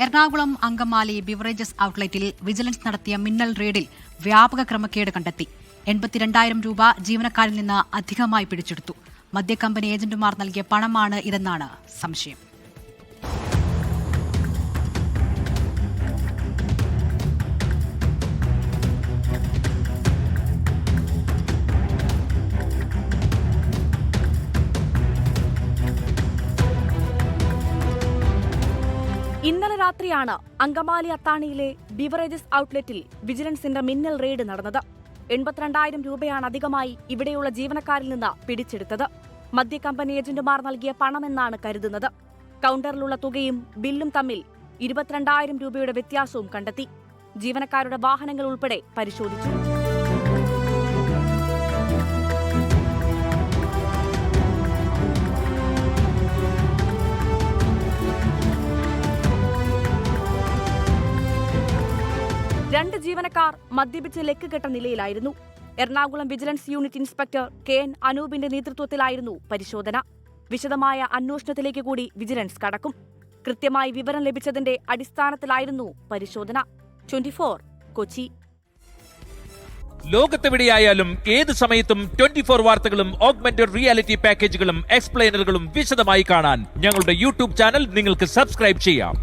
Ernakulam Angamaly beverages ഔട്ട്ലെറ്റിൽ vigilance നടത്തിയ മിന്നൽ റെയ്ഡിൽ വ്യാപക ക്രമക്കേട് കണ്ടെത്തി. 82,000 രൂപ ജീവനക്കാരിൽ നിന്ന് അധികമായി പിടിച്ചെടുത്തു. മദ്യക്കമ്പനി ഏജന്റുമാർ നൽകിയ പണമാണ് ഇതെന്നാണ് സംശയം. ഇന്നലെ രാത്രിയാണ് അങ്കമാലി അത്താണിയിലെ ബിവറേജസ് ഔട്ട്ലെറ്റിൽ വിജിലൻസിന്റെ മിന്നൽ റെയ്ഡ് നടന്നത്. 82,000 രൂപയാണ് അധികമായി ഇവിടെയുള്ള ജീവനക്കാരിൽ നിന്ന് പിടിച്ചെടുത്തത്. മദ്യക്കമ്പനി ഏജന്റുമാർ നൽകിയ പണമെന്നാണ് കരുതുന്നത്. കൌണ്ടറിലുള്ള തുകയും ബില്ലും തമ്മിൽ 22,000 രൂപയുടെ വ്യത്യാസവും കണ്ടെത്തി. ജീവനക്കാരുടെ വാഹനങ്ങൾ ഉൾപ്പെടെ പരിശോധിച്ചു. രണ്ട് ജീവനക്കാർ മദ്യപിച്ച് ലെക്ക് കെട്ട നിലയിലായിരുന്നു. Ernakulam vigilance unit inspector KN അനൂപിന്റെ നേതൃത്വത്തിലായിരുന്നു പരിശോധന. വിശദമായ അന്വേഷണത്തിലേക്ക് കൂടി വിജിലൻസ് കടക്കും. കൃത്യമായി വിവരം ലഭിച്ചതിന്റെ അടിസ്ഥാനത്തിലായിരുന്നു പരിശോധന. 24 കൊച്ചി. ലോകത്തെവിടെയായാലും ഏത് സമയത്തും 24 വാർത്തകളും ഓഗ്മെന്റഡ് റിയാലിറ്റി പാക്കേജുകളും എക്സ്പ്ലെയിനറുകളും വിശദമായി കാണാൻ ഞങ്ങളുടെ യൂട്യൂബ് ചാനൽ നിങ്ങൾക്ക് സബ്സ്ക്രൈബ് ചെയ്യാം.